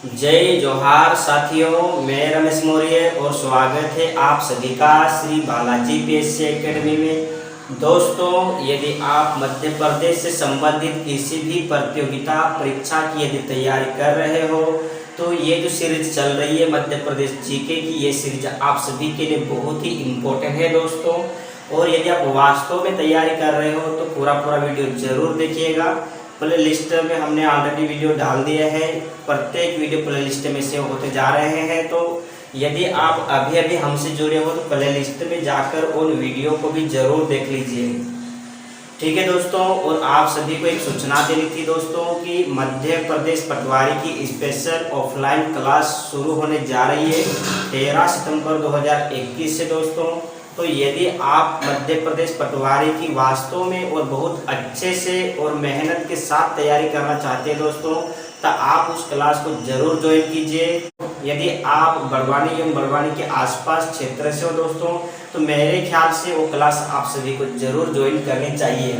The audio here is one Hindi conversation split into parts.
जय जोहार साथियों, मैं रमेश मौर्य और स्वागत है आप सभी का श्री बालाजी पीएससी एकेडमी में। दोस्तों, यदि आप मध्य प्रदेश से संबंधित किसी भी प्रतियोगिता परीक्षा की यदि तैयारी कर रहे हो तो ये जो सीरीज चल रही है मध्य प्रदेश जीके की, ये सीरीज आप सभी के लिए बहुत ही इम्पोर्टेंट है दोस्तों। और यदि आप वास्तव में तैयारी कर रहे हो तो पूरा वीडियो जरूर देखिएगा। प्ले लिस्ट में हमने ऑलरेडी वीडियो डाल दिया है, प्रत्येक वीडियो प्ले लिस्ट में से होते जा रहे हैं। तो यदि आप अभी हमसे जुड़े हो तो प्ले लिस्ट में जाकर उन वीडियो को भी जरूर देख लीजिए, ठीक है दोस्तों। और आप सभी को एक सूचना देनी थी दोस्तों कि मध्य प्रदेश पटवारी की स्पेशल ऑफलाइन क्लास शुरू होने जा रही है 13 सितंबर 2021 से दोस्तों। तो यदि आप मध्य प्रदेश पटवारी की वास्तव में और बहुत अच्छे से और मेहनत के साथ तैयारी करना चाहते हैं दोस्तों, तो आप उस क्लास को जरूर ज्वाइन कीजिए। यदि आप बड़वानी एवं बड़वानी के आसपास क्षेत्र से हो दोस्तों, तो मेरे ख्याल से वो क्लास आप सभी को जरूर ज्वाइन करनी चाहिए।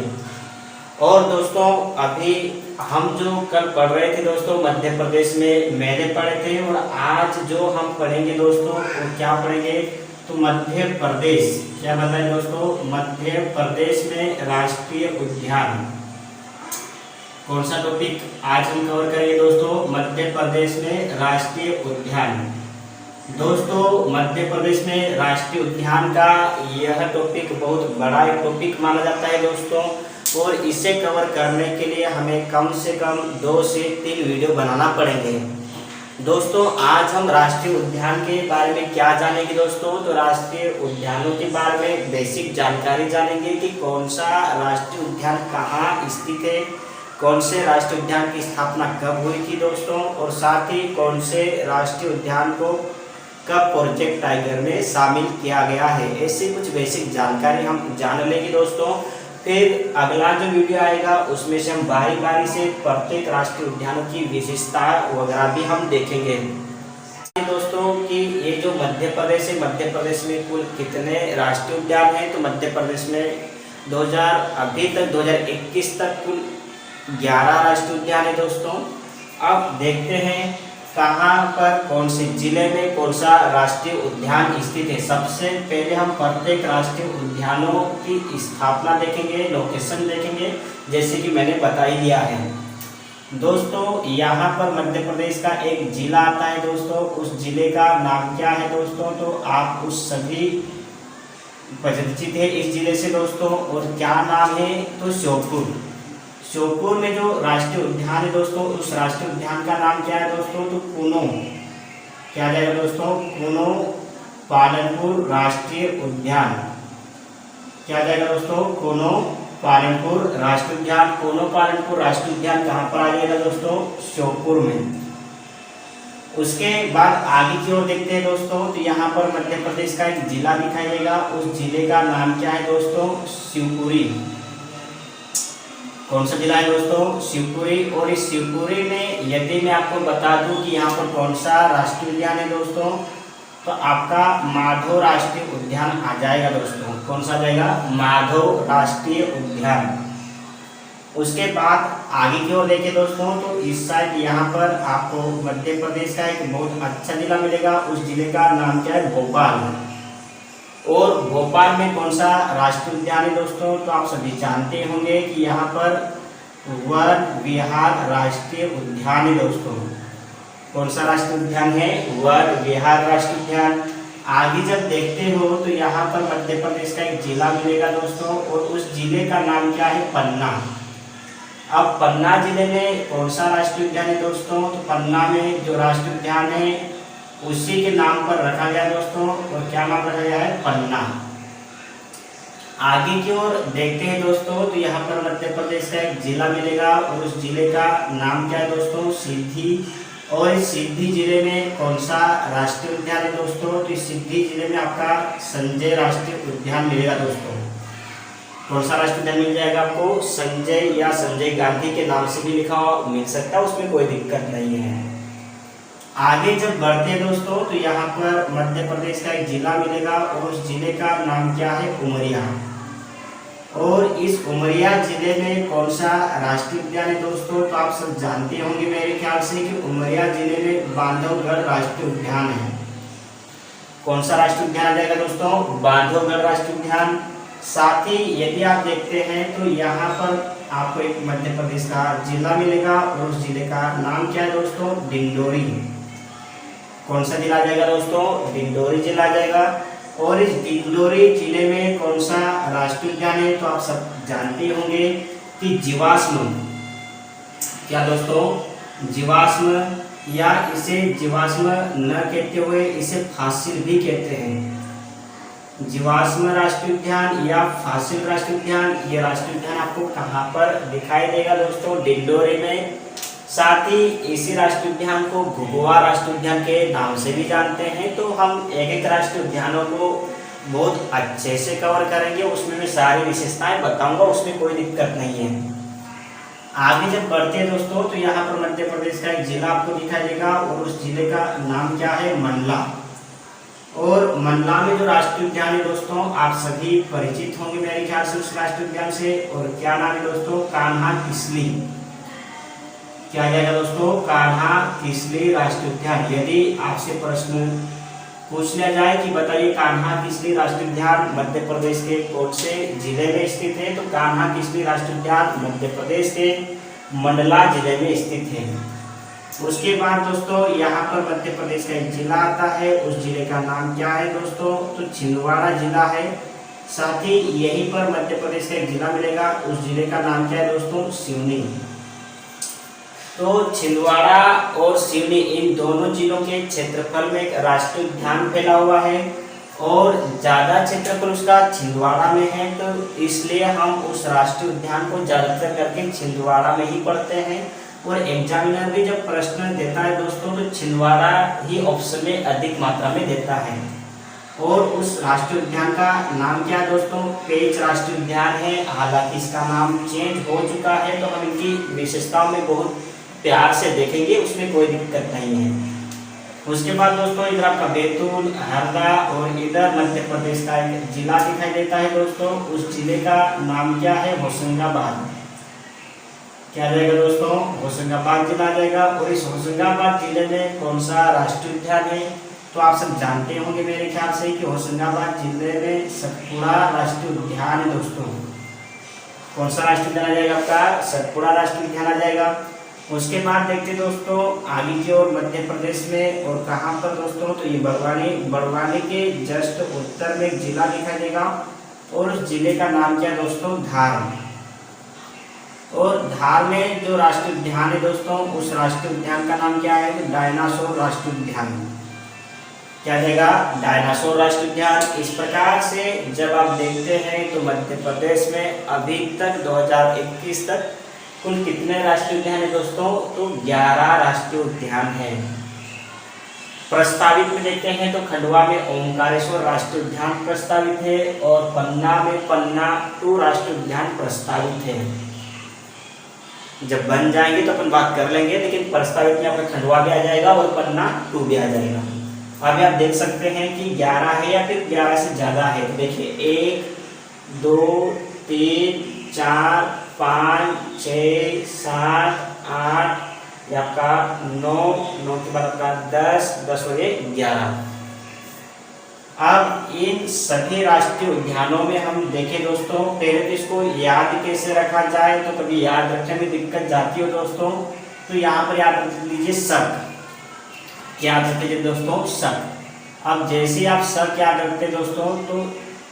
और दोस्तों, अभी हम जो कल पढ़ रहे थे दोस्तों मध्य प्रदेश में मैंने पढ़े थे, और आज जो हम पढ़ेंगे दोस्तों वो क्या पढ़ेंगे तो मध्य प्रदेश, क्या बताएं दोस्तों, मध्य प्रदेश में राष्ट्रीय उद्यान। कौन सा टॉपिक आज हम कवर करेंगे दोस्तों? मध्य प्रदेश में राष्ट्रीय उद्यान। दोस्तों, मध्य प्रदेश में राष्ट्रीय उद्यान का यह टॉपिक बहुत बड़ा एक टॉपिक माना जाता है दोस्तों, और इसे कवर करने के लिए हमें कम से कम 2 से 3 वीडियो बनाना पड़ेंगे दोस्तों। आज हम राष्ट्रीय उद्यान के बारे में क्या जानेंगे दोस्तों? तो राष्ट्रीय उद्यानों के बारे में बेसिक जानकारी जानेंगे कि कौन सा राष्ट्रीय उद्यान कहाँ स्थित है, कौन से राष्ट्रीय उद्यान की स्थापना कब हुई थी दोस्तों, और साथ ही कौन से राष्ट्रीय उद्यान को कब प्रोजेक्ट टाइगर में शामिल किया गया है। ऐसी कुछ बेसिक जानकारी हम जान लेंगे दोस्तों। फिर अगला जो वीडियो आएगा उसमें से हम बारी से प्रत्येक राष्ट्रीय उद्यानों की विशेषता वगैरह भी हम देखेंगे दोस्तों कि ये जो मध्य प्रदेश है, मध्य प्रदेश में कुल कितने राष्ट्रीय उद्यान हैं। तो मध्य प्रदेश में अभी तक 2021 तक कुल 11 राष्ट्रीय उद्यान है दोस्तों। अब देखते हैं कहाँ पर कौन से जिले में कौन सा राष्ट्रीय उद्यान स्थित है। सबसे पहले हम प्रत्येक राष्ट्रीय उद्यानों की स्थापना देखेंगे, लोकेशन देखेंगे, जैसे कि मैंने बता ही दिया है दोस्तों। यहाँ पर मध्य प्रदेश का एक जिला आता है दोस्तों, उस जिले का नाम क्या है दोस्तों? तो आप उस सभी परिचित है इस जिले से दोस्तों, और क्या नाम है तो श्योपुर। श्योपुर में जो राष्ट्रीय उद्यान है दोस्तों, उस राष्ट्रीय उद्यान का नाम क्या है दोस्तों? तो कुनो, क्या जाएगा दोस्तों? कुनो पालनपुर राष्ट्रीय उद्यान। क्या जाएगा दोस्तों? कुनो पालनपुर राष्ट्रीय उद्यान। कुनो पालनपुर राष्ट्रीय उद्यान कहाँ पर आ जाएगा दोस्तों? श्योपुर में। उसके बाद आगे की ओर देखते हैं दोस्तों, तो यहाँ पर मध्य प्रदेश का एक जिला दिखाई देगा, उस जिले का नाम क्या है दोस्तों? शिवपुरी। कौन सा जिला है दोस्तों? शिवपुरी। और इस शिवपुरी में यदि मैं आपको बता दूं कि यहाँ पर कौन सा राष्ट्रीय उद्यान है दोस्तों, तो आपका माधव राष्ट्रीय उद्यान आ जाएगा दोस्तों। कौन सा जाएगा? माधव राष्ट्रीय उद्यान। उसके बाद आगे की ओर देखें दोस्तों, तो इस साइड यहाँ पर आपको मध्य प्रदेश का एक बहुत अच्छा जिला मिलेगा, उस जिले का नाम क्या है? भोपाल। और भोपाल में कौन सा राष्ट्रीय उद्यान है दोस्तों? तो आप सभी जानते होंगे कि यहाँ पर वन विहार राष्ट्रीय उद्यान है दोस्तों। कौन सा राष्ट्रीय उद्यान है? वन विहार राष्ट्रीय उद्यान। आगे जब देखते हो तो यहाँ पर मध्य प्रदेश का एक जिला मिलेगा दोस्तों, और उस जिले का नाम क्या है? पन्ना। अब पन्ना जिले में कौन सा राष्ट्रीय उद्यान है दोस्तों? तो पन्ना में जो राष्ट्रीय उद्यान है उसी के नाम पर रखा गया दोस्तों, और क्या नाम रखा गया है? पन्ना। आगे की ओर देखते हैं दोस्तों, तो यहाँ पर मध्य प्रदेश का एक जिला मिलेगा, और उस जिले का नाम क्या है दोस्तों? सिद्धि। और इस सिद्धि जिले में कौन सा राष्ट्रीय उद्यान है दोस्तों? तो इस सिद्धि जिले में आपका संजय राष्ट्रीय उद्यान मिलेगा दोस्तों। कौन सा राष्ट्रीय उद्यान मिल जाएगा आपको? संजय, या संजय गांधी के नाम से भी लिखा मिल सकता है, उसमें कोई दिक्कत नहीं है। आगे जब बढ़ते हैं दोस्तों, तो यहाँ पर मध्य प्रदेश का एक जिला मिलेगा, और उस जिले का नाम क्या है? उमरिया। और इस उमरिया जिले में कौन सा राष्ट्रीय उद्यान है दोस्तों? तो आप सब जानते होंगे मेरे ख्याल से कि उमरिया जिले में बांधवगढ़ राष्ट्रीय उद्यान है। कौन सा राष्ट्रीय उद्यान आ जाएगा दोस्तों? बांधवगढ़ राष्ट्रीय उद्यान। साथ ही यदि आप देखते हैं तो यहाँ पर आपको एक मध्य प्रदेश का जिला मिलेगा और उस जिले का नाम क्या है दोस्तों? डिंडोरी। कौन सा जिला आ जाएगा दोस्तों? डिंडोरी जिला आ जाएगा। और इस डिंडोरी जिले में कौन सा राष्ट्रीय उद्यान है? तो आप सब जानते होंगे कि जीवाश्म, क्या दोस्तों? जीवाश्म, या इसे जीवाश्म न कहते हुए इसे फासिल भी कहते हैं। जीवाश्म राष्ट्रीय उद्यान या फासिल राष्ट्रीय उद्यान, ये राष्ट्रीय उद्यान आपको कहाँ पर दिखाई देगा दोस्तों? डिंडोरी में। साथ ही इसी राष्ट्रीय उद्यान को घुघुआ राष्ट्रीय उद्यान के नाम से भी जानते हैं। तो हम एक एक राष्ट्रीय उद्यानों को बहुत अच्छे से कवर करेंगे, उसमें मैं सारी विशेषताएं बताऊंगा, उसमें कोई दिक्कत नहीं है। आगे जब बढ़ते हैं दोस्तों तो यहाँ पर मध्य प्रदेश का एक जिला आपको दिखाई देगा और उस जिले का नाम क्या है? मंडला। और मंडला में जो राष्ट्रीय उद्यान है दोस्तों, आप सभी परिचित होंगे मेरे ख्याल से उस राष्ट्रीय उद्यान से। और क्या नाम है दोस्तों? कान्हा किसली। क्या जाएगा दोस्तों? कान्हा किसली राष्ट्रीय उद्यान। यदि आपसे प्रश्न पूछ लिया जाए कि बताइए कान्हा किसली राष्ट्रीय उद्यान मध्य प्रदेश के कौन से जिले में स्थित है, तो कान्हा किसली राष्ट्रीय उद्यान मध्य प्रदेश के मंडला जिले में स्थित है। उसके बाद दोस्तों यहाँ पर मध्य प्रदेश का एक जिला आता है, उस जिले का नाम क्या है दोस्तों? तो छिंदवाड़ा जिला है। साथ ही यहीं पर मध्य प्रदेश का एक जिला मिलेगा, उस जिले का नाम क्या है दोस्तों? सिवनी। तो छिंदवाड़ा और सिवनी, इन दोनों जिलों के क्षेत्रफल में एक राष्ट्रीय उद्यान फैला हुआ है और ज़्यादा क्षेत्रफल उसका छिंदवाड़ा में है। तो इसलिए हम उस राष्ट्रीय उद्यान को ज़्यादातर करके छिंदवाड़ा में ही पढ़ते हैं। और एग्जामिनर भी जब प्रश्न देता है दोस्तों तो छिंदवाड़ा ही ऑप्शन में अधिक मात्रा में देता है। और उस राष्ट्रीय उद्यान का नाम क्या है दोस्तों? पेंच राष्ट्रीय उद्यान है। हालांकि इसका नाम चेंज हो चुका है, तो हम इनकी विशेषताओं में बहुत प्यार से देखेंगे, उसमें कोई दिक्कत नहीं है। उसके बाद दोस्तों इधर आपका बैतूल, हरदा और इधर मध्य प्रदेश का एक जिला दिखाई देता है दोस्तों, उस जिले का नाम क्या है? होशंगाबाद। क्या जाएगा दोस्तों? होशंगाबाद जिला जाएगा। और इस होशंगाबाद जिले में कौन सा राष्ट्रीय उद्यान है? तो आप सब जानते होंगे मेरे ख्याल से कि होशंगाबाद जिले में सतपुड़ा राष्ट्रीय उद्यान है दोस्तों। कौन सा राष्ट्रीय उद्यान आ जाएगा आपका? सतपुड़ा राष्ट्रीय उद्यान आ जाएगा। उसके बाद देखते दोस्तों आगे की ओर मध्य प्रदेश में, और कहाँ पर दोस्तों? तो ये बड़वानी के जस्ट उत्तर में एक जिला दिखाई देगा और उस जिले का नाम क्या है दोस्तों? धार। और धार में जो राष्ट्रीय उद्यान है दोस्तों, उस राष्ट्रीय उद्यान का नाम क्या है? डायनासोर राष्ट्रीय उद्यान। क्या जाएगा? डायनासोर राष्ट्रीय उद्यान। इस प्रकार से जब आप देखते हैं तो मध्य प्रदेश में अभी तक 2021 तक कुल कितने राष्ट्रीय उद्यान है दोस्तों? तो 11 राष्ट्रीय उद्यान है। प्रस्तावित में देखते हैं तो खंडवा में ओंकारेश्वर राष्ट्रीय उद्यान प्रस्तावित है और पन्ना में पन्ना 2 राष्ट्रीय उद्यान प्रस्तावित है। जब बन जाएंगे तो अपन बात कर लेंगे, लेकिन प्रस्तावित में आपका खंडवा भी आ जाएगा और पन्ना 2 भी आ जाएगा। अभी आप देख सकते हैं कि 11 है या फिर 11 से ज्यादा है। तो देखिए 1 2 3 4 5 6 7 8 या आपका 9 के बाद आपका 10 हो गए 11। अब इन सभी राष्ट्रीय उद्यानों में हम देखें दोस्तों, पहले तो इसको याद कैसे रखा जाए, तो कभी याद रखने में दिक्कत जाती हो दोस्तों, तो यहाँ पर याद रख लीजिए शक। क्या याद रखते दोस्तों? शक। अब जैसे आप शक याद रखते दोस्तों तो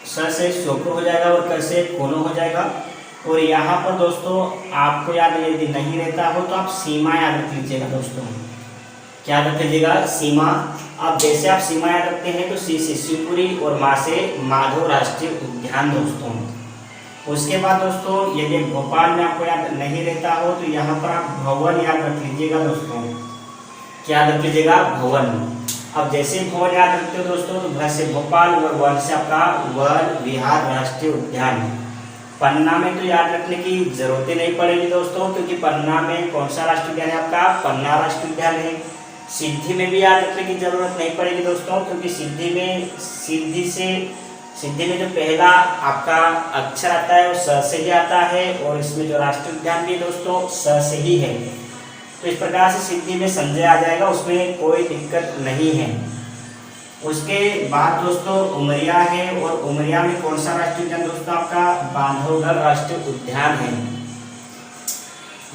स से शुक्र हो जाएगा और क से कोनो हो जाएगा। और यहाँ पर दोस्तों आपको याद यदि नहीं रहता हो तो आप सीमा याद रख लीजिएगा दोस्तों। क्या याद रख लीजिएगा? सीमा। अब जैसे आप सीमा याद रखते हैं तो सी से शिवपुरी और माँ से माधव राष्ट्रीय उद्यान दोस्तों। उसके बाद दोस्तों यदि भोपाल में आपको याद नहीं रहता हो तो यहाँ पर आप भवन याद रख लीजिएगा दोस्तों। क्या याद रख लीजिएगा? भवन। अब जैसे भवन याद रखते हो दोस्तों तो भ से भोपाल और वन से आपका वन विहार राष्ट्रीय उद्यान। पन्ना में तो याद रखने की जरूरत ही नहीं पड़ेगी दोस्तों, क्योंकि पन्ना में कौन सा राष्ट्रीय उद्यान है आपका? पन्ना राष्ट्रीय उद्यान है। सिद्धि में भी याद रखने की जरूरत नहीं पड़ेगी दोस्तों, क्योंकि सिद्धि में सिद्धि से सिद्धि में जो पहला आपका अक्षर आता है वो स से ही आता है, और इसमें जो राष्ट्रीय उद्यान भी दोस्तों स से ही है। तो इस प्रकार से सिद्धि में संजय आ जाएगा, उसमें कोई दिक्कत नहीं है। उसके बाद दोस्तों उमरिया है, और उमरिया में कौन सा राष्ट्रीय उद्यान दोस्तों आपका बांधवगढ़ राष्ट्रीय उद्यान है।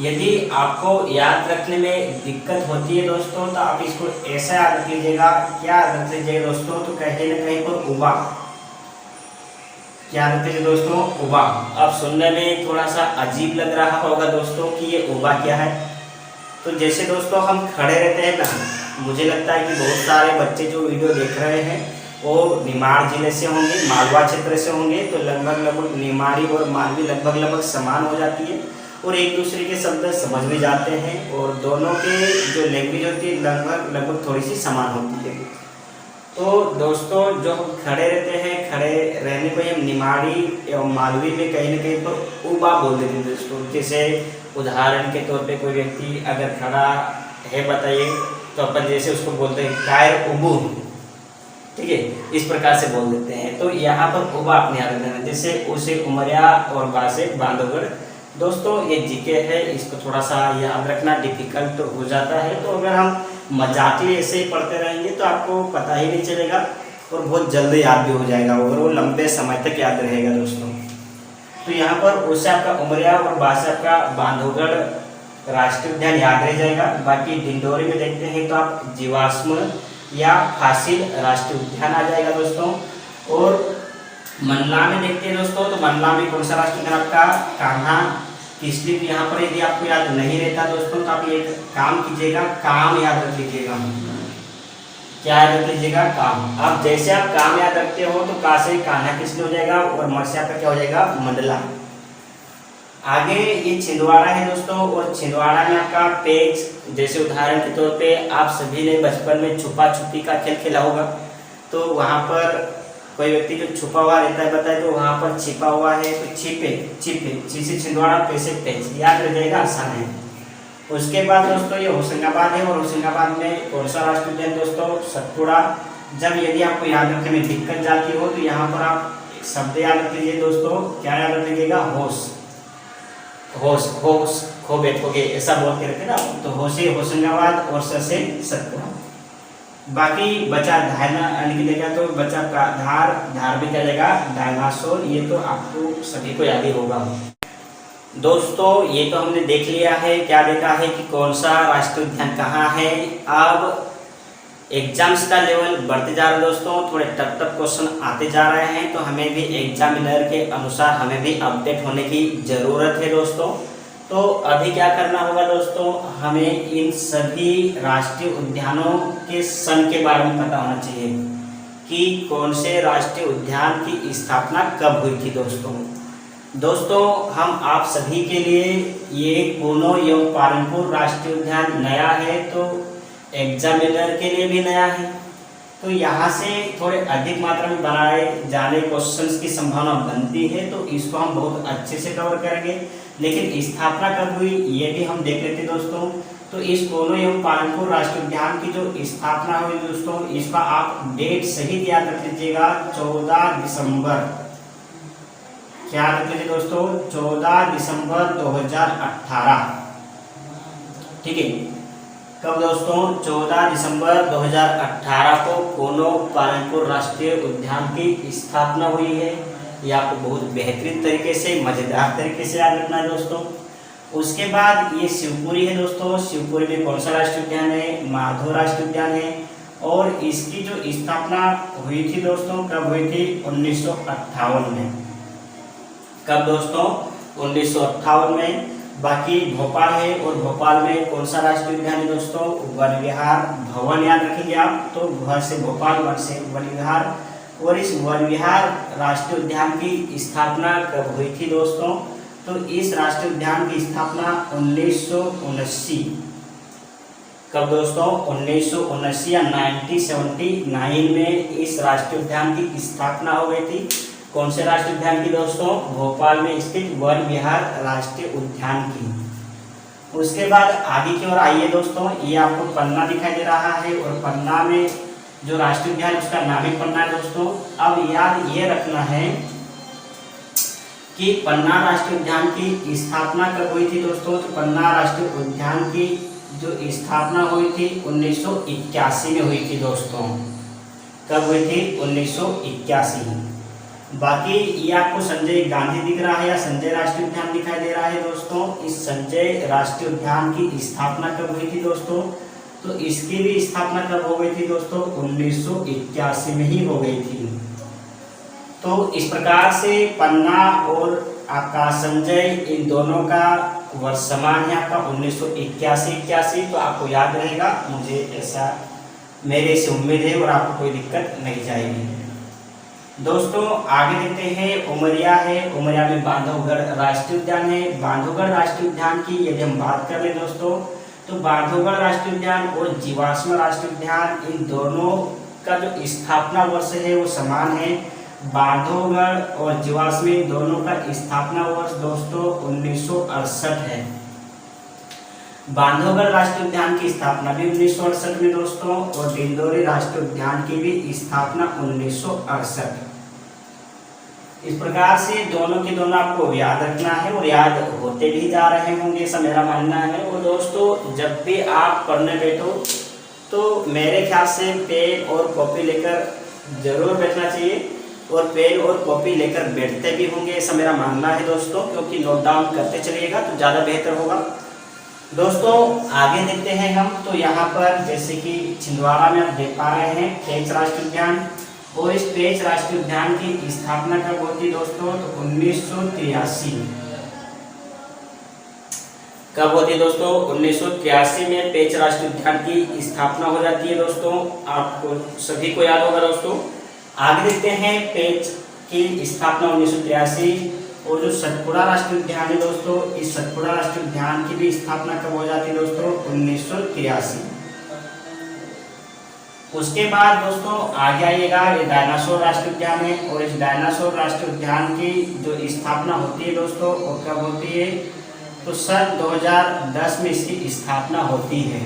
यदि आपको याद रखने में दिक्कत होती है दोस्तों तो आप इसको ऐसा याद रख लीजिएगा। क्या रख लीजिएगा दोस्तों, तो कहीं न कहीं पर उबा, क्या रखते हैं दोस्तों, उबा। अब सुनने में थोड़ा सा अजीब लग रहा होगा दोस्तों कि ये उबा क्या है। तो जैसे दोस्तों हम खड़े रहते हैं ना, मुझे लगता है कि बहुत सारे बच्चे जो वीडियो देख रहे हैं वो निमाड़ जिले से होंगे, मालवा क्षेत्र से होंगे। तो लगभग निमाड़ी और मालवी लगभग समान हो जाती है, और एक दूसरे के शब्द समझ में जाते हैं, और दोनों के जो लैंग्वेज होती है लगभग थोड़ी सी समान होती है। तो दोस्तों जो हम खड़े रहते हैं, खड़े रहने को हम निमाड़ी एवं मालवी में कहीं न कहीं पर उबा बोल देते हैं दोस्तों। जैसे उदाहरण के तौर पे कोई व्यक्ति अगर खड़ा है बताइए, तो अपन जैसे उसको बोलते हैं कायर उबू, ठीक है, इस प्रकार से बोल देते हैं। तो यहाँ पर उबा अपने याद रखना, जैसे उसे उमरिया और बा से बांधवगढ़। दोस्तों ये जीके है, इसको थोड़ा सा याद रखना डिफिकल्ट हो जाता है। तो अगर हम मजाकी ऐसे ही पढ़ते रहेंगे तो आपको पता ही नहीं चलेगा, और बहुत जल्दी याद भी हो जाएगा, और वो लंबे समय तक याद रहेगा दोस्तों। तो यहाँ पर उससे आपका उमरिया और बा से आपका बांधवगढ़ राष्ट्रीय उद्यान याद रह जाएगा। बाकी डिंडोरी में देखते हैं तो आप जीवाश्म या फासिल राष्ट्रीय उद्यान आ जाएगा दोस्तों। और मंडला में देखते हैं दोस्तों, तो मंडला में कौन सा राष्ट्रीय उद्यान आपका कान्हा किसली। यहाँ पर यदि आपको याद नहीं रहता दोस्तों तो आप एक काम कीजिएगा, काम याद रख लीजिएगा। क्या याद रख लीजिएगा, काम। अब जैसे आप काम याद रखते हो तो का से कान्हा किसली हो जाएगा, और म से आपका क्या हो जाएगा, मंडला। आगे ये छिंदवाड़ा है दोस्तों, और छिंदवाड़ा में आपका पेज, जैसे उदाहरण के तौर पे आप सभी ने बचपन में छुपा छुपी का खेल खेला होगा। तो वहाँ पर कोई व्यक्ति जो छुपा हुआ रहता है बताए, तो वहाँ पर छिपा हुआ है तो छिपे, छिपे, छिसे छिंदवाड़ा, पैसे पेज, याद रह जाएगा, आसान है। उसके बाद दोस्तों ये होशंगाबाद है, और होशंगाबाद में कौन सा राष्ट्रीय उद्यान दोस्तों, सतपुड़ा। जब यदि आपको याद रखने में दिक्कत जाती हो तो यहाँ पर आप एक शब्द याद रख लीजिए दोस्तों। क्या याद रख लीजिएगा, होश, होश, होश खो बैठोगे ऐसा बोल के रखे ना। तो होशे होशंगाबाद और स से सतपुड़ा। बाकी बचा धार लिखिएगा, तो बचा का धार, धार भी क्या जाएगा, डायनासोर। ये तो आपको सभी को याद ही होगा दोस्तों। ये तो हमने देख लिया है, क्या देखा है कि कौन सा राष्ट्रीय उद्यान कहाँ है। अब एग्जाम्स का लेवल बढ़ते जा रहा है दोस्तों, थोड़े टफ क्वेश्चन आते जा रहे हैं, तो हमें भी एग्जामिनर के अनुसार हमें भी अपडेट होने की ज़रूरत है दोस्तों। तो अभी क्या करना होगा दोस्तों, हमें इन सभी राष्ट्रीय उद्यानों के सन के बारे में पता होना चाहिए कि कौन से राष्ट्रीय उद्यान की स्थापना कब हुई थी दोस्तों। हम आप सभी के लिए ये कूनो एवं पालनपुर राष्ट्रीय उद्यान नया है, तो एग्जामिनर के लिए भी नया है। तो यहाँ से थोड़े अधिक मात्रा में बनाए जाने क्वेश्चंस की संभावना बनती है, तो इसको हम बहुत अच्छे से कवर करेंगे। लेकिन स्थापना कब हुई ये भी हम देख लेते दोस्तों। तो इस कूनो एवं पालनपुर राष्ट्रीय उद्यान की जो स्थापना हुई दोस्तों, इसका आप डेट सही याद रख लीजिएगा, 14 दिसंबर। क्या रख लीजिए दोस्तों, 14 दिसंबर 2018, ठीक है। कब दोस्तों, 14 दिसंबर 2018 को कूनो पालनपुर राष्ट्रीय उद्यान की स्थापना हुई है। ये आपको बहुत बेहतरीन तरीके से, मज़ेदार तरीके से याद रखना है दोस्तों। उसके बाद ये शिवपुरी है दोस्तों। शिवपुरी में कौन सा राष्ट्रीय उद्यान है, माधव राष्ट्रीय उद्यान है। और इसकी जो स्थापना हुई थी दोस्तों, कब हुई थी, 1958 में। कब दोस्तों, 1958 में। बाकी भोपाल है, और भोपाल में कौन सा राष्ट्रीय उद्यान है दोस्तों, वन विहार भवन, याद रखेंगे आप। तो घर से भोपाल, वन से वन विहार। और इस वन विहार राष्ट्रीय उद्यान की स्थापना कब हुई थी दोस्तों, तो इस राष्ट्रीय उद्यान की स्थापना 1979। कब दोस्तों, 1979 या 1979 में इस राष्ट्रीय उद्यान की स्थापना हो गई थी। कौन से राष्ट्रीय उद्यान की दोस्तों, भोपाल में स्थित वन विहार राष्ट्रीय उद्यान की। उसके बाद आगे की ओर आइए दोस्तों, ये आपको पन्ना दिखाई दे रहा है, और पन्ना में जो राष्ट्रीय उद्यान उसका नाम ही पन्ना है दोस्तों। अब याद ये रखना है कि पन्ना राष्ट्रीय उद्यान की स्थापना कब हुई थी दोस्तों। तो पन्ना राष्ट्रीय उद्यान की जो स्थापना हुई थी 1981 में हुई थी दोस्तों। कब हुई थी? 1981। बाकी ये आपको संजय गांधी दिख रहा है या संजय राष्ट्रीय उद्यान दिखाई दे रहा है दोस्तों। इस संजय राष्ट्रीय उद्यान की स्थापना कब हुई थी दोस्तों? तो इसकी भी स्थापना कब हो गई थी दोस्तों? 1981 में ही हो गई थी। तो इस प्रकार से पन्ना और आपका संजय इन दोनों का वर्ष समान है आपका 1981। तो आपको याद रहेगा, मुझे ऐसा मेरे से उम्मीद है और आपको कोई दिक्कत नहीं जाएगी दोस्तों। आगे देखते हैं उमरिया है। उमरिया में बांधवगढ़ राष्ट्रीय उद्यान है। बांधवगढ़ राष्ट्रीय उद्यान की यदि हम बात कर ले दोस्तों, तो बांधवगढ़ राष्ट्रीय उद्यान और जीवाश्म राष्ट्रीय उद्यान इन दोनों का जो स्थापना वर्ष है वो समान है। बांधवगढ़ और जीवाश्म दोनों का स्थापना वर्ष दोस्तों 1968 है। बांधवगढ़ राष्ट्रीय उद्यान की स्थापना भी 1968 में दोस्तों, और डिंडोरी राष्ट्रीय उद्यान की भी स्थापना 1968। इस प्रकार से दोनों के दोनों आपको याद रखना है और याद होते भी जा रहे होंगे, ऐसा मेरा मानना है। और दोस्तों जब भी आप पढ़ने बैठो तो मेरे ख्याल से पेन और कॉपी लेकर जरूर बैठना चाहिए, और पेन और कॉपी लेकर बैठते भी होंगे, ऐसा मेरा मानना है दोस्तों, क्योंकि नोट डाउन करते चलिएगा तो ज़्यादा बेहतर होगा दोस्तों। आगे देखते हैं हम, तो यहाँ पर जैसे कि छिंदवाड़ा में आप देख पा रहे हैं पेंच राष्ट्रीय उद्यान, और इस पेंच राष्ट्रीय उद्यान की स्थापना कब होती दोस्तों? तो 1983। कब होती है दोस्तों? 1983 में पेंच राष्ट्रीय उद्यान की स्थापना हो जाती है दोस्तों। आपको सभी को याद होगा दोस्तों। आगे देखते हैं पेंच की स्थापना 1983, और जो सतपुड़ा राष्ट्रीय उद्यान है दोस्तों, इस सतपुड़ा राष्ट्रीय उद्यान की भी स्थापना कब हो जाती है दोस्तों? 1983। उसके बाद दोस्तों आगे आइएगा, ये डायनासोर राष्ट्रीय उद्यान है, और इस डायनासोर राष्ट्रीय उद्यान की जो स्थापना होती है दोस्तों वो कब होती है? तो सन 2010 में इसकी स्थापना होती है।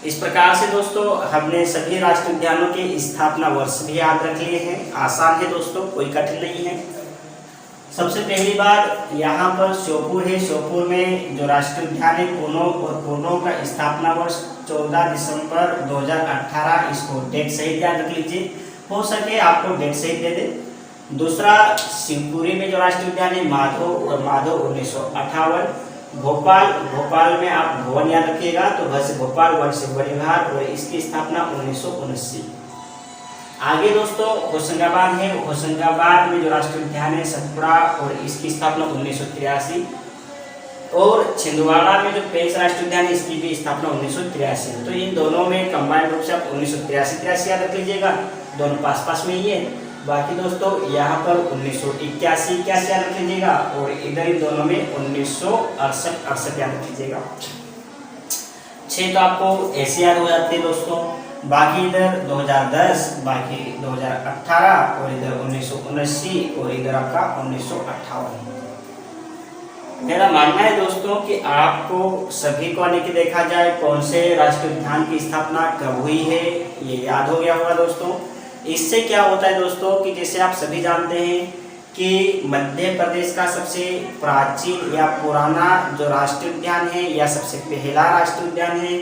इस प्रकार से दोस्तों हमने सभी राष्ट्रीय उद्यानों के स्थापना वर्ष भी याद रख लिए हैं। आसान है दोस्तों, कोई कठिन नहीं है। सबसे पहली बार यहाँ पर श्योपुर है। श्योपुर में जो राष्ट्रीय उद्यान है कोनो, और कोनो का स्थापना वर्ष 14 दिसंबर 2018। इसको डेट सही ध्यान रख लीजिए, हो सके आपको डेट सही दे दे। दूसरा शिवपुरी में जो राष्ट्रीय उद्यान है माधव, और माधव 1958। भोपाल में आप भवन याद रखिएगा, तो भर से भोपाल, वन से वन विभाग, और इसकी स्थापना 1979। आगे दोस्तों होशंगाबाद है। होशंगाबाद में जो राष्ट्रीय उद्यान है सतपुड़ा, और इसकी स्थापना 1983। और छिंदवाड़ा में जो पेंच राष्ट्रीय उद्यान है इसकी भी स्थापना 1983। तो इन दोनों में कंबाइंड रूप से आप 1983 याद रख लीजिएगा, दोनों पास पास में ही है। बाकी दोस्तों यहाँ पर 1981 याद रख लीजिएगा, और इधर इन दोनों में 1968 याद रख लीजिएगा। 6 तो आपको ऐसे याद हो जाते हैं दोस्तों। बाकी इधर 2010, बाकी 2018, और इधर 1979, और इधर आपका 1958। मेरा मानना है दोस्तों कि आपको सभी को आने की देखा जाए कौन से राष्ट्रीय उद्यान की स्थापना कब हुई है ये याद हो गया होगा दोस्तों। इससे क्या होता है दोस्तों कि जैसे आप सभी जानते हैं कि मध्य प्रदेश का सबसे प्राचीन या पुराना जो राष्ट्रीय उद्यान है या सबसे पहला राष्ट्रीय उद्यान है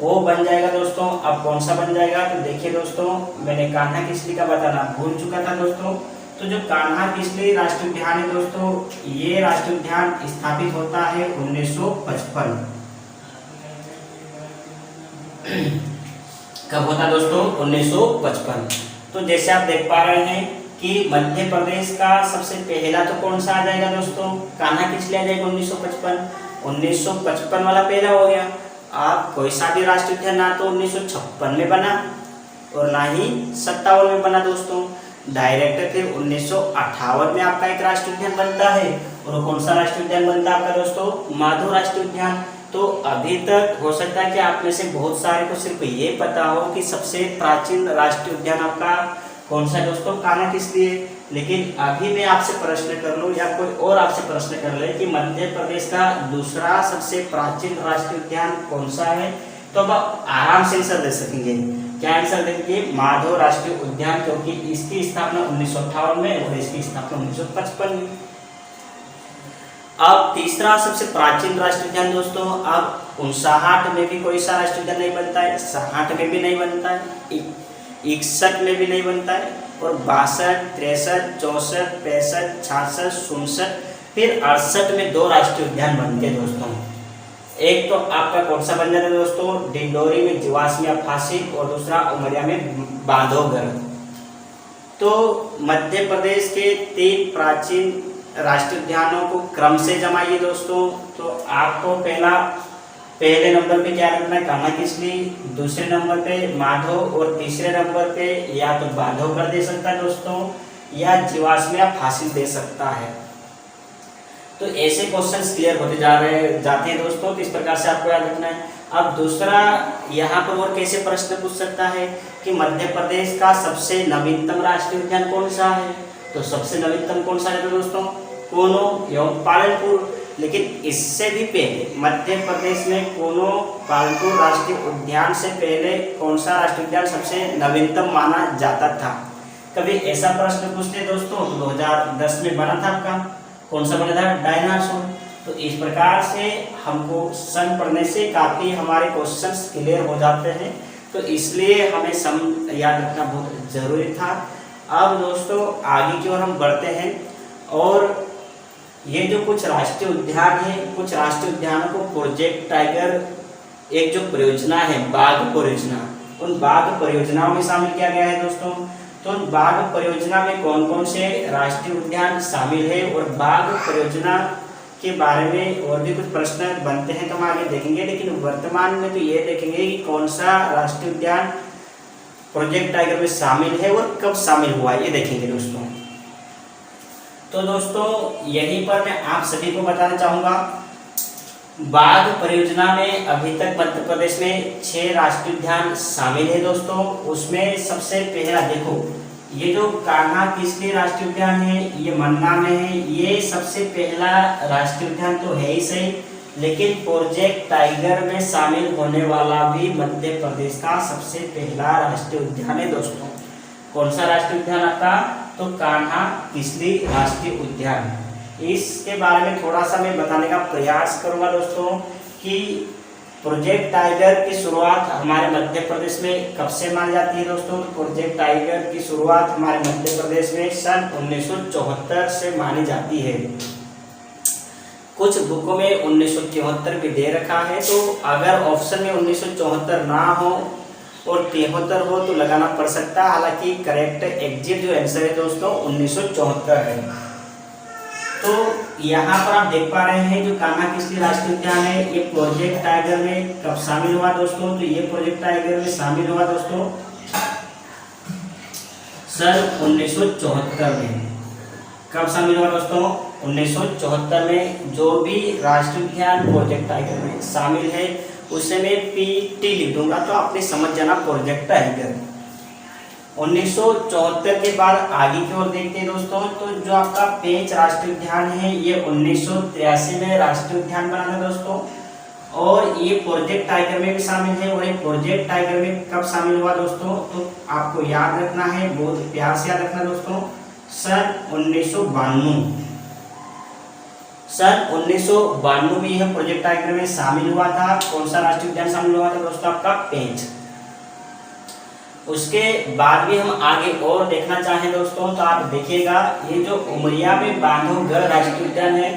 वो बन जाएगा दोस्तों। अब कौन सा बन जाएगा? तो देखिए दोस्तों, मैंने कान्हा किसली का बताना भूल चुका था दोस्तों। तो जो कान्हा किसली राष्ट्रीय उद्यान है दोस्तों, ये राष्ट्रीय उद्यान स्थापित होता है 1955। कब होता है दोस्तों? 1955। तो जैसे आप देख पा रहे हैं कि मध्य प्रदेश का सबसे पहला तो कौन सा आ जाएगा दोस्तों? कान्हा किसली आ जाएगा 1955। 1955 वाला पहला हो गया। आप कोई सा भी राष्ट्रीय उद्यान ना तो 1956 में बना और ना ही 57 में बना दोस्तों, डायरेक्ट फिर 1958 में आपका एक राष्ट्रीय उद्यान बनता है। और कौन सा राष्ट्रीय उद्यान बनता है आपका दोस्तों? माधव राष्ट्रीय उद्यान। तो अभी तक हो सकता है कि आप में से बहुत सारे को सिर्फ ये पता हो कि सबसे प्राचीन राष्ट्रीय उद्यान आपका कौन सा दोस्तों? कान्हा किसली है। लेकिन अभी मैं आपसे प्रश्न कर लूँ या कोई और आपसे प्रश्न कर ले कि मध्य प्रदेश का दूसरा सबसे प्राचीन राष्ट्रीय उद्यान कौन सा है, तो अब आप आराम से आंसर दे सकेंगे। क्या आंसर देंगे? माधव राष्ट्रीय उद्यान, क्योंकि इसकी स्थापना 1958 में और इसकी स्थापना 1955 में। अब तीसरा सबसे प्राचीन राष्ट्रीय उद्यान दोस्तों, अब 59 में भी कोई सा राष्ट्रीय उद्यान नहीं बनता है, 60 में भी नहीं बनता है, 61 में भी नहीं बनता है, और 62, 63, 64, 65, 66, 67 फिर 68 में 2 राष्ट्रीय उद्यान बनते हैं दोस्तों। एक तो आपका कौन सा बन जाता है दोस्तों? डिंडोरी में जीवाश्म फांसी, और दूसरा उमरिया में बांधवगढ़। तो मध्य प्रदेश के 3 प्राचीन राष्ट्रीय उद्यानों को क्रम से जमाइए दोस्तों। तो आपको पहले नंबर पे क्या रखना है? कान्हा किसली, दूसरे नंबर पे माधव, और तीसरे नंबर पे या तो बांधवगढ़ दे सकता है दोस्तों, या जीवाश्म फांसी दे सकता है। तो ऐसे क्वेश्चंस क्लियर होते जाते हैं दोस्तों। तो इस प्रकार से आपको याद रखना है। अब दूसरा यहाँ पर और कैसे प्रश्न पूछ सकता है कि मध्य प्रदेश का सबसे नवीनतम राष्ट्रीय उद्यान कौन सा है? तो सबसे नवीनतम कौन सा है तो दोस्तों? कोनो एवं पालनपुर। लेकिन इससे भी पहले मध्य प्रदेश में कोनो पालनपुर राष्ट्रीय उद्यान से पहले कौन सा राष्ट्रीय उद्यान सबसे नवीनतम माना जाता था? कभी ऐसा प्रश्न पूछते दोस्तों। 2010 में बना था आपका, कौन सा बना था? डायनासोर। तो इस प्रकार से हमको सन पढ़ने से काफ़ी हमारे क्वेश्चंस क्लियर हो जाते हैं। तो इसलिए हमें सम याद रखना बहुत ज़रूरी था। अब दोस्तों आगे की ओर हम बढ़ते हैं, और ये जो कुछ राष्ट्रीय उद्यान है, कुछ राष्ट्रीय उद्यानों को प्रोजेक्ट टाइगर एक जो परियोजना है बाघ परियोजना, उन बाघ परियोजनाओं में शामिल किया गया है दोस्तों। तो बाघ परियोजना में कौन कौन से राष्ट्रीय उद्यान शामिल है, और बाघ परियोजना के बारे में और भी कुछ प्रश्न बनते हैं तो हम आगे देखेंगे। लेकिन वर्तमान में तो ये देखेंगे कि कौन सा राष्ट्रीय उद्यान प्रोजेक्ट टाइगर में शामिल है और कब शामिल हुआ है, ये देखेंगे दोस्तों। तो दोस्तों यहीं पर मैं आप सभी को बताना चाहूँगा, बाघ परियोजना में अभी तक मध्य प्रदेश में 6 राष्ट्रीय उद्यान शामिल है दोस्तों। उसमें सबसे पहला देखो, ये जो कान्हा किसली राष्ट्रीय उद्यान है, ये मन्ना में है। ये सबसे पहला राष्ट्रीय उद्यान तो है ही सही, लेकिन प्रोजेक्ट टाइगर में शामिल होने वाला भी मध्य प्रदेश का सबसे पहला राष्ट्रीय उद्यान है दोस्तों। कौन सा राष्ट्रीय उद्यान आपका? तो कान्हा किसली राष्ट्रीय उद्यान। इसके बारे में थोड़ा सा मैं बताने का प्रयास करूंगा दोस्तों कि प्रोजेक्ट टाइगर की शुरुआत हमारे मध्य प्रदेश में कब से मानी जाती है दोस्तों। तो प्रोजेक्ट टाइगर की शुरुआत हमारे मध्य प्रदेश में सन 1974 से मानी जाती है। कुछ बुकों में 1974 भी दे रखा है, तो अगर ऑप्शन में 1974 ना हो और 73 हो तो लगाना पड़ सकता है। हालांकि करेक्ट एग्जैक्ट जो आंसर है दोस्तों 1974 है। तो यहाँ पर आप देख पा रहे हैं जो कान्हा किसली राष्ट्रीय उद्यान है, ये प्रोजेक्ट टाइगर में कब शामिल हुआ दोस्तों। तो ये प्रोजेक्ट टाइगर में शामिल हुआ दोस्तों सन 1974 में। कब शामिल हुआ दोस्तों? 1974 में। जो भी राष्ट्रीय उद्यान प्रोजेक्ट टाइगर में शामिल है उसे मैं पीटी लिख दूंगा, तो आपने समझ जाना प्रोजेक्ट टाइगर। 1974 के बाद आगे की ओर देखते हैं दोस्तों। तो जो आपका 5 राष्ट्रीय उद्यान है ये 1983 में राष्ट्रीय उद्यान बना था दोस्तों, और ये प्रोजेक्ट टाइगर में भी शामिल है। और ये प्रोजेक्ट टाइगर में कब शामिल हुआ दोस्तों? तो आपको याद रखना है, बहुत प्यार से याद रखना दोस्तों, सन 1992। सन 1992 में यह प्रोजेक्ट टाइगर में शामिल हुआ था। कौन सा राष्ट्रीय उद्यान शामिल हुआ था दोस्तों? आपका पेंच। उसके बाद भी हम आगे और देखना चाहें दोस्तों तो आप देखिएगा, ये जो उमरिया में बांधवगढ़ राष्ट्रीय उद्यान है,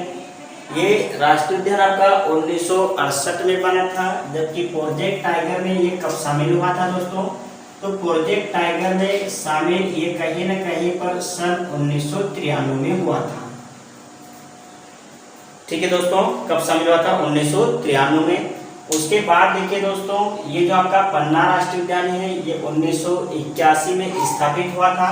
ये राष्ट्रीय उद्यान आपका 1968 में बना था। जबकि प्रोजेक्ट टाइगर में ये कब शामिल हुआ था दोस्तों? तो प्रोजेक्ट टाइगर में शामिल ये कहीं न कहीं पर सन 1993 में हुआ था। ठीक है दोस्तों, कब शामिल हुआ था? 1993 में। उसके बाद देखिए दोस्तों, ये जो आपका पन्ना राष्ट्रीय उद्यान है ये 1981 में स्थापित हुआ था।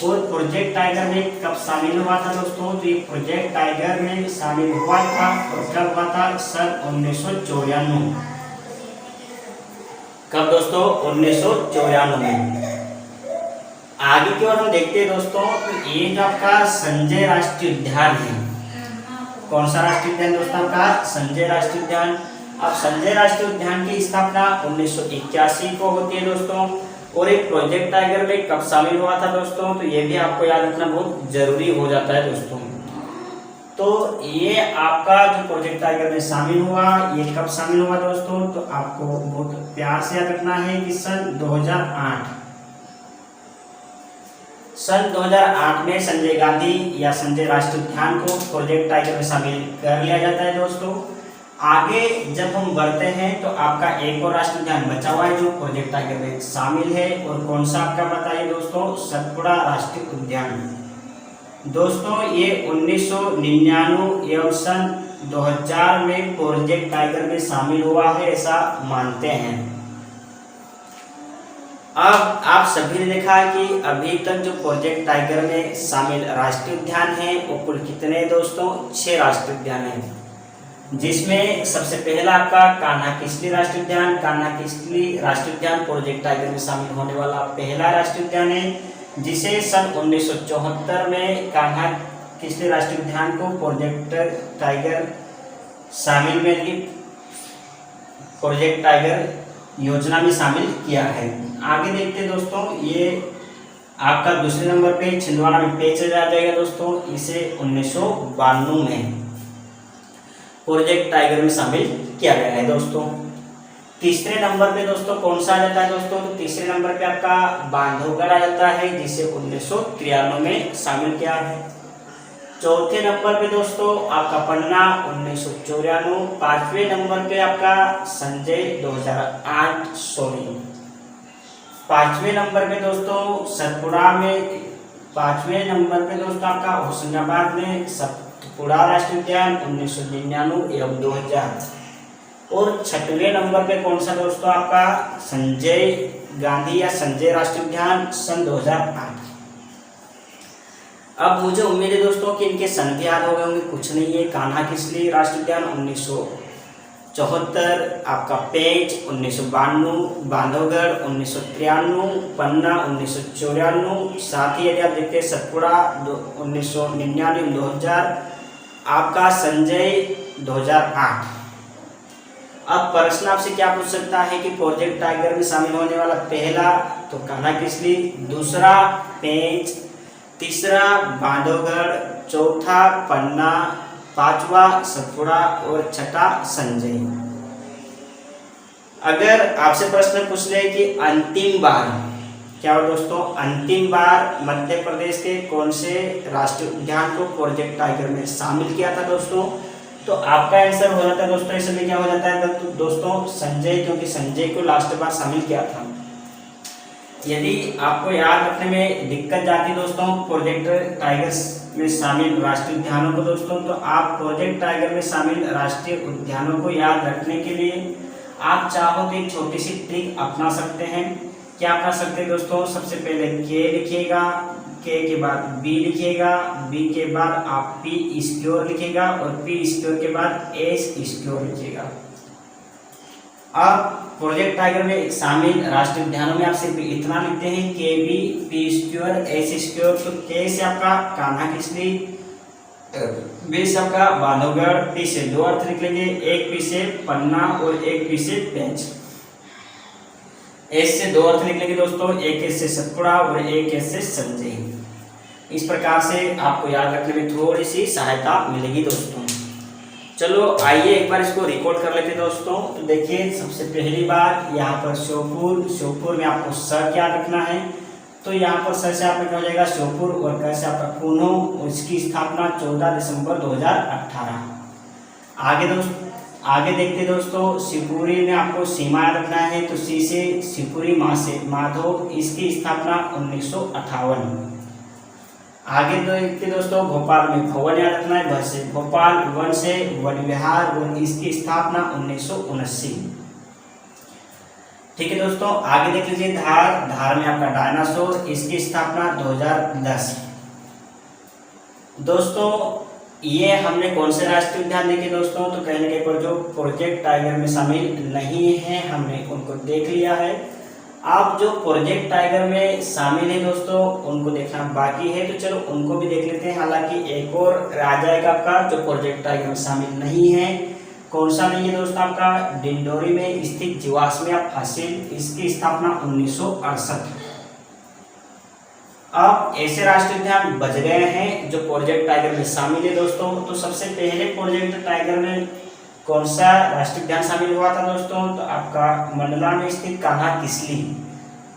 और प्रोजेक्ट टाइगर में कब शामिल हुआ था दोस्तों? तो ये प्रोजेक्ट टाइगर में शामिल हुआ था और कब हुआ था? सन 1994। कब दोस्तों? 1994 में। आगे की ओर हम देखते हैं दोस्तों, तो ये जो आपका संजय राष्ट्रीय उद्यान है, कौन सा राष्ट्रीय उद्यान दोस्तों? आपका संजय राष्ट्रीय उद्यान। अब संजय राष्ट्रीय उद्यान की स्थापना 1981 को होती है दोस्तों, और एक प्रोजेक्ट टाइगर में कब शामिल हुआ था दोस्तों, तो ये भी आपको याद रखना बहुत जरूरी हो जाता है दोस्तों। तो ये आपका जो प्रोजेक्ट टाइगर में शामिल हुआ, ये कब शामिल हुआ दोस्तों, तो आपको बहुत प्यार से याद रखना है कि सन 2008 में संजय गांधी या संजय राष्ट्रीय उद्यान को प्रोजेक्ट टाइगर में शामिल कर लिया जाता है दोस्तों। आगे जब हम बढ़ते हैं तो आपका एक और राष्ट्रीय उद्यान बचा हुआ है जो प्रोजेक्ट टाइगर में शामिल है, और कौन सा आपका बताइए दोस्तों, सतपुड़ा राष्ट्रीय उद्यान। दोस्तों ये 1999 एवं सन 2000 में प्रोजेक्ट टाइगर में शामिल हुआ है, ऐसा मानते हैं। अब आप सभी ने देखा कि अभी तक जो प्रोजेक्ट टाइगर में शामिल राष्ट्रीय उद्यान है वो कुल कितने दोस्तों, 6 राष्ट्रीय उद्यान हैं, जिसमें सबसे पहला आपका कान्हा किसली राष्ट्रीय उद्यान। कान्हा किसली राष्ट्रीय उद्यान प्रोजेक्ट टाइगर में शामिल होने वाला पहला राष्ट्रीय उद्यान है, जिसे सन 1974 में कान्हा किसली राष्ट्रीय उद्यान को प्रोजेक्ट टाइगर शामिल में प्रोजेक्ट टाइगर योजना में शामिल किया है। आगे देखते हैं दोस्तों, ये आपका दूसरे नंबर पे छिंदवाड़ा में पेश आ जाएगा दोस्तों, इसे 1992 में प्रोजेक्ट टाइगर में शामिल किया गया है दोस्तों। तीसरे नंबर पे दोस्तों कौन सा आ जाता है दोस्तों, तो तीसरे नंबर पे आपका बांधवगढ़ आ जाता है, जिसे 1993 में शामिल किया है। चौथे नंबर पे दोस्तों आपका पन्ना 1994। पांचवें नंबर पे आपका संजय 2008 पांचवें नंबर पे दोस्तों सतपुड़ा में, पांचवें नंबर पे दोस्तों आपका होशंगाबाद में सतपुड़ा राष्ट्रीय उद्यान 1999 एवं 2000। और छठवें नंबर पे कौन सा दोस्तों आपका संजय गांधी या संजय राष्ट्रीय उद्यान सन 2008। अब मुझे उम्मीद है दोस्तों कि इनके सन भी याद हो गए होंगे, कुछ नहीं है। कान्हा किसली राष्ट्रीय उद्यान 1974, आपका पेंच 1992, बांधवगढ़ 1993, पन्ना 1994, साथ ही यदि आप देखते हैं सतपुड़ा 1999 2000, आपका संजय 2008। अब प्रश्न आपसे क्या पूछ सकता है कि प्रोजेक्ट टाइगर में शामिल होने वाला पहला तो कान्हा किसली, दूसरा पेंच, तीसरा बांधवगढ़, चौथा पन्ना, पांचवा सतपुड़ा और छठा संजय। अगर आपसे प्रश्न पूछ ले कि अंतिम बार क्या हो दोस्तों, अंतिम बार मध्य प्रदेश के कौन से राष्ट्रीय उद्यान को प्रोजेक्ट टाइगर में शामिल किया था दोस्तों, तो आपका आंसर हो जाता है दोस्तों, इसमें क्या हो जाता है दोस्तों संजय, क्योंकि संजय को लास्ट बार शामिल किया था। यदि आपको याद रखने में दिक्कत जाती दोस्तों प्रोजेक्ट टाइगर में शामिल राष्ट्रीय उद्यानों को दोस्तों, तो आप प्रोजेक्ट टाइगर में शामिल राष्ट्रीय उद्यानों को याद रखने के लिए आप चाहो तो एक छोटी सी ट्रिक अपना सकते हैं। क्या अपना सकते हैं दोस्तों, सबसे पहले के लिखिएगा, के के बाद बी लिखिएगा, बी के बाद आप पी स्क्योर लिखिएगा और पी स्क्योर के बाद एस स्क्योर लिखिएगा। अब प्रोजेक्ट टाइगर में शामिल राष्ट्रीय उद्यानों में आप सिर्फ इतना लिखते हैं के b p square s square. तो के से आपका कान्हा किसली, बी से आपका बांधवगढ़, पी से दो अर्थ लिख लेंगे, एक पी से पन्ना और एक पी से पेंच। एस से दो अर्थ लिख लेंगे दोस्तों, एक एस से सतपुड़ा और एक एस से संजय। इस प्रकार से आपको याद रखने में थोड़ी सी सहायता मिलेगी दोस्तों। चलो आइए एक बार इसको रिकॉर्ड कर लेते हैं दोस्तों। तो देखिए सबसे पहली बात यहाँ पर श्योपुर में आपको स याद रखना है। तो यहाँ पर स से आपका क्या हो जाएगा श्योपुर, और क से आपका कुनो, उसकी स्थापना 14 दिसंबर 2018। आगे देखते दोस्तों शिवपुरी में आपको सीमा याद रखना है। तो सी से शिवपुरी, मा से माधो, इसकी स्थापना 1958। आगे देखते दोस्तों भोपाल में भवन याद रखना है, भ से भोपाल, वन से वन विहार, वन इसकी स्थापना 1979। ठीक है दोस्तों, आगे देख लीजिए धार में आपका डायनासोर, इसकी स्थापना 2010। दोस्तों ये हमने कौन से राष्ट्रीय उद्यान देखे दोस्तों, तो कहने के पर जो प्रोजेक्ट टाइगर में शामिल नहीं है हमने उनको देख लिया है। आप जो प्रोजेक्ट टाइगर में शामिल है दोस्तों उनको देखना बाकी है, तो चलो उनको भी देख लेते हैं। हालांकि एक और आ जाएगा आपका जो प्रोजेक्ट टाइगर में शामिल नहीं है, कौन सा नहीं है दोस्तों आपका डिंडोरी में स्थित जीवाश्म फॉसिल, इसकी स्थापना 1968। अब ऐसे राष्ट्रीय उद्यान बच गए हैं जो प्रोजेक्ट टाइगर में शामिल है दोस्तों। तो सबसे पहले प्रोजेक्ट टाइगर में कौन सा राष्ट्रीय उद्यान शामिल हुआ था दोस्तों? तो आपका मंडला में स्थित कान्हा किसली।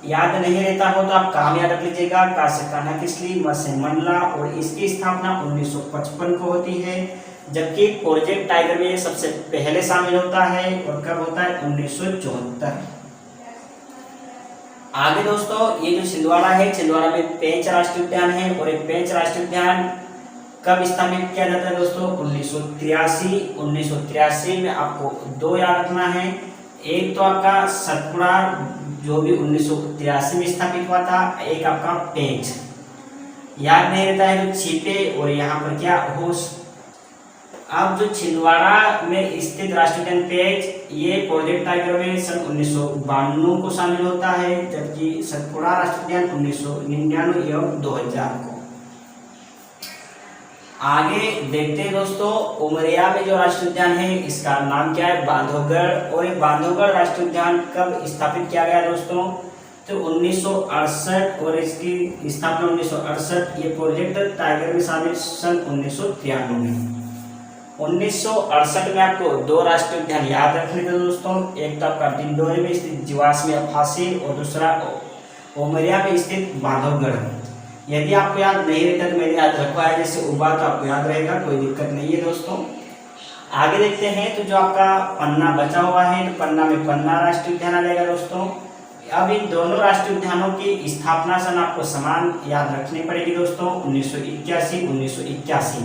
याद नहीं रहता हो तो आप काम याद रख लीजिएगा, का से कान्हा किसली, म से मंडला, और इसकी स्थापना 1955 को होती है। जबकि प्रोजेक्ट टाइगर में ये सबसे पहले शामिल होता है और कब होता है? 1974। आगे दोस्तों ये जो छिंदवाड़ा है, छिंदवाड़ा में पेंच राष्ट्रीय उद्यान है, और एक पेंच राष्ट्रीय उद्यान कब स्थापित किया जाता है दोस्तों? 1983। 1983 में आपको दो याद रखना है, एक तो आपका सतपुड़ा जो भी 1983 में स्थापित हुआ था, एक आपका पेंच। याद नहीं रहता है तो छिपे, और यहाँ पर क्या होश। अब जो छिंदवाड़ा में स्थित राष्ट्रीय उद्यान पेंच, ये प्रोजेक्ट टाइगर में सन 1992 को शामिल होता है, जबकि सतपुड़ा राष्ट्रीय उद्यान 1999 एवं 2000 को। आगे देखते हैं दोस्तों, उमरिया में जो राष्ट्रीय उद्यान है इसका नाम क्या है? बांधवगढ़। और ये बांधवगढ़ राष्ट्रीय उद्यान कब स्थापित किया गया दोस्तों? तो 1968, और इसकी स्थापना 1968। ये प्रोजेक्ट टाइगर में शामिल सन 1993 में। 1968 में आपको दो राष्ट्रीय उद्यान याद रखने थे दोस्तों, एक तो आपका डिंडोरी में स्थित जीवाश्म फॉसिल और दूसरा उमरिया में स्थित बांधवगढ़। यदि आपको याद नहीं रहता तो मैंने याद रखवाया, जैसे उबा तो आपको याद रहेगा, कोई दिक्कत नहीं है दोस्तों। आगे देखते हैं तो जो आपका पन्ना बचा हुआ है, तो पन्ना में पन्ना राष्ट्रीय उद्यान आ जाएगा दोस्तों। अब इन दोनों राष्ट्रीय उद्यानों की स्थापना सन आपको समान याद रखनी पड़ेगी दोस्तों, 1981।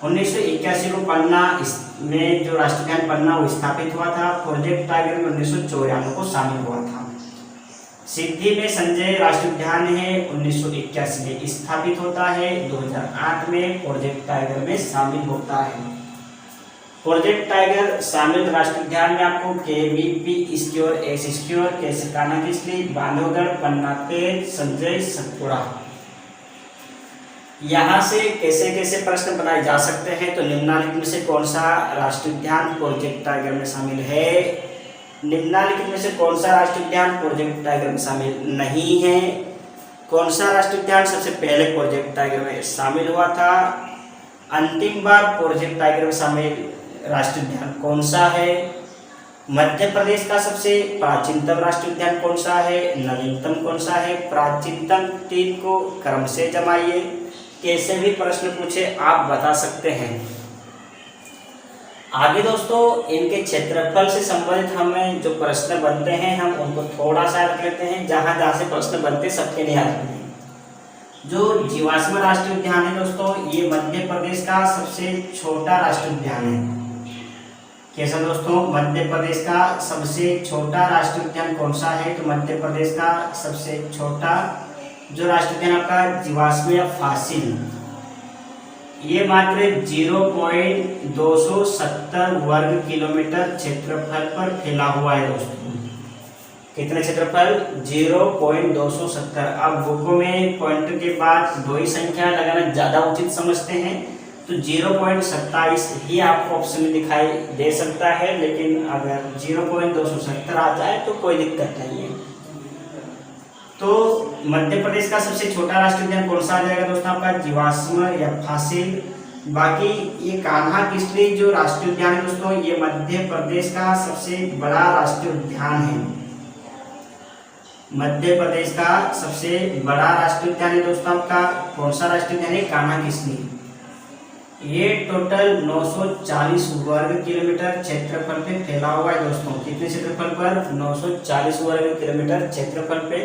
1981 को पन्ना में जो राष्ट्रीय उद्यान पन्ना वो स्थापित हुआ था। प्रोजेक्ट टाइगर में 1994 को शामिल हुआ था। सिद्धि में संजय राष्ट्रीय उद्यान है, 1981 में स्थापित होता है, 2008 में प्रोजेक्ट टाइगर में शामिल होता है। प्रोजेक्ट टाइगर शामिल राष्ट्रीय उद्यान में आपको केवीपी स्क्योर, एस स्क्योर, कैसे कान्हा किसली, बांधवगढ़, पन्ना पेंच, संजय, सतपुड़ा। यहाँ से कैसे कैसे प्रश्न बनाए जा सकते हैं? तो निम्नलिखित में से कौन सा राष्ट्रीय उद्यान प्रोजेक्ट टाइगर में शामिल है? निम्नलिखित में से कौन सा राष्ट्रीय उद्यान प्रोजेक्ट टाइगर में शामिल नहीं है? कौन सा राष्ट्रीय उद्यान सबसे पहले प्रोजेक्ट टाइगर में शामिल हुआ था? अंतिम बार प्रोजेक्ट टाइगर में शामिल राष्ट्रीय उद्यान कौन सा है? मध्य प्रदेश का सबसे प्राचीनतम राष्ट्रीय उद्यान कौन सा है? नवीनतम कौन सा है? प्राचीनतम 3 को क्रम से जमाइए। कैसे भी प्रश्न पूछे आप बता सकते हैं। आगे दोस्तों इनके क्षेत्रफल से संबंधित हमें जो प्रश्न बनते हैं हम उनको थोड़ा सा रख लेते हैं, जहां जहां से प्रश्न बनते सबके नहीं आते हैं। जो जीवाश्म राष्ट्रीय उद्यान है दोस्तों, ये मध्य प्रदेश का सबसे छोटा राष्ट्रीय उद्यान है। कैसा दोस्तों? मध्य प्रदेश का सबसे छोटा राष्ट्रीय उद्यान कौन सा है? तो मध्य प्रदेश का सबसे छोटा जो राष्ट्रीय उद्यान आपका जीवाश्म फॉसिल, ये मात्र 0.270 वर्ग किलोमीटर क्षेत्रफल पर फैला हुआ है दोस्तों। कितने क्षेत्रफल? 0.270। अब बुकों में पॉइंट के बाद दो ही संख्या लगाना ज़्यादा उचित समझते हैं, तो 0.27 ही आपको ऑप्शन में दिखाई दे सकता है, लेकिन अगर 0.270 आ जाए तो कोई दिक्कत नहीं है। तो मध्य प्रदेश का सबसे छोटा राष्ट्रीय उद्यान कौन सा आ जाएगा दोस्तों? आपका जीवाश्म या फॉसिल। बाकी ये कान्हा किसली जो राष्ट्रीय उद्यान है दोस्तों, ये मध्य प्रदेश का सबसे बड़ा राष्ट्रीय उद्यान है। मध्य प्रदेश का सबसे बड़ा राष्ट्रीय उद्यान है दोस्तों आपका कौन सा राष्ट्रीय उद्यान है? कान्हा किसली। ये टोटल 940 वर्ग किलोमीटर क्षेत्रफल पे फैला हुआ है दोस्तों। कितने क्षेत्रफल पर? 940 वर्ग किलोमीटर क्षेत्रफल पे।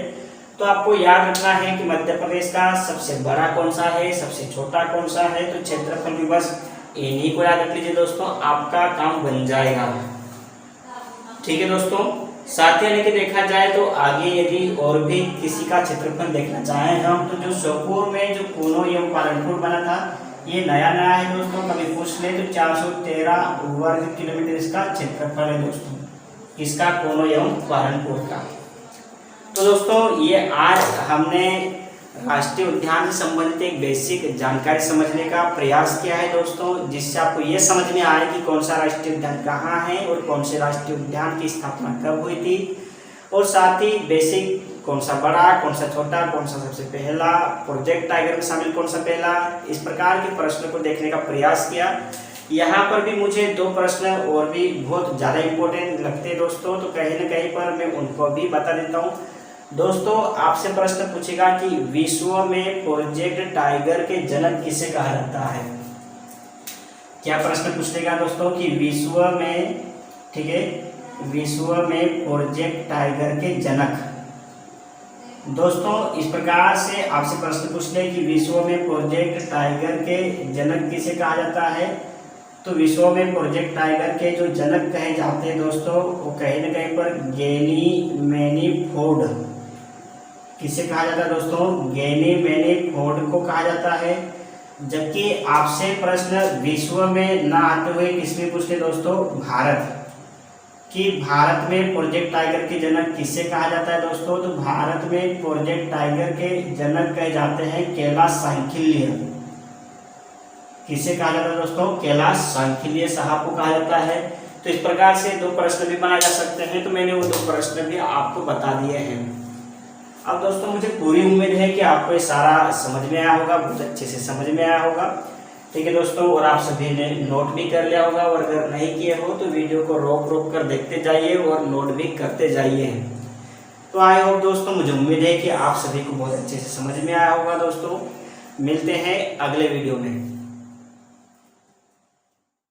तो आपको याद रखना है कि मध्य प्रदेश का सबसे बड़ा कौन सा है, सबसे छोटा कौन सा है, तो क्षेत्रफल भी बस इन्हीं को याद रख लीजिए दोस्तों, आपका काम बन जाएगा। ठीक है दोस्तों, साथ ही लेके देखा जाए तो आगे यदि और भी किसी का क्षेत्रफल देखना चाहें हम, तो जो सोपोर में जो कूनो एवं पालनपुर बना था, ये नया नया है दोस्तों, कभी पूछ ले तो 413 वर्ग किलोमीटर इसका क्षेत्रफल है दोस्तों, इसका कूनो एवं पालनपुर का। तो दोस्तों ये आज हमने राष्ट्रीय उद्यान से संबंधित एक बेसिक जानकारी समझने का प्रयास किया है दोस्तों, जिससे आपको ये समझ में आए कि कौन सा राष्ट्रीय उद्यान कहाँ है और कौन से राष्ट्रीय उद्यान की स्थापना कब हुई थी, और साथ ही बेसिक कौन सा बड़ा, कौन सा छोटा, कौन सा सबसे पहला, प्रोजेक्ट टाइगर में शामिल कौन सा पहला, इस प्रकार के प्रश्न को देखने का प्रयास किया। यहाँ पर भी मुझे 2 प्रश्न और भी बहुत ज़्यादा इम्पोर्टेंट लगते हैं दोस्तों, तो कहीं न कहीं पर मैं उनको भी बता देता हूँ। दोस्तों आपसे प्रश्न पूछेगा कि विश्व में प्रोजेक्ट टाइगर के जनक किसे कहा जाता है। क्या प्रश्न पूछेगा दोस्तों कि विश्व में, ठीक है, विश्व में प्रोजेक्ट टाइगर के जनक। दोस्तों इस प्रकार से आपसे प्रश्न पूछ ले कि विश्व में प्रोजेक्ट टाइगर के जनक किसे कहा जाता है, तो विश्व में प्रोजेक्ट टाइगर के जो जनक कहे जाते हैं दोस्तों, वो कहीं न कहीं पर गैनीमेनिफोर्ड किसे कहा जाता है दोस्तों, गैनीमेनिफोर्ड को कहा जाता है। जबकि आपसे प्रश्न विश्व में ना आते हुए किसमें पूछते दोस्तों, भारत, कि भारत में प्रोजेक्ट टाइगर के जनक किसे कहा जाता है दोस्तों, तो भारत में प्रोजेक्ट टाइगर के जनक कहे जाते हैं कैलाश सांखिल्य। किसे कहा जाता है दोस्तों, कैलाश सांखिल्य साहब को कहा जाता है। तो इस प्रकार से 2 प्रश्न भी बनाए जा सकते हैं, तो मैंने वो 2 प्रश्न भी आपको बता दिए हैं। अब दोस्तों मुझे पूरी उम्मीद है कि आपको ये सारा समझ में आया होगा, बहुत अच्छे से समझ में आया होगा, ठीक है दोस्तों। और आप सभी ने नोट भी कर लिया होगा, और अगर नहीं किए हो तो वीडियो को रोक कर देखते जाइए और नोट भी करते जाइए। तो आई होप दोस्तों, मुझे उम्मीद है कि आप सभी को बहुत अच्छे से समझ में आया होगा दोस्तों। मिलते हैं अगले वीडियो में।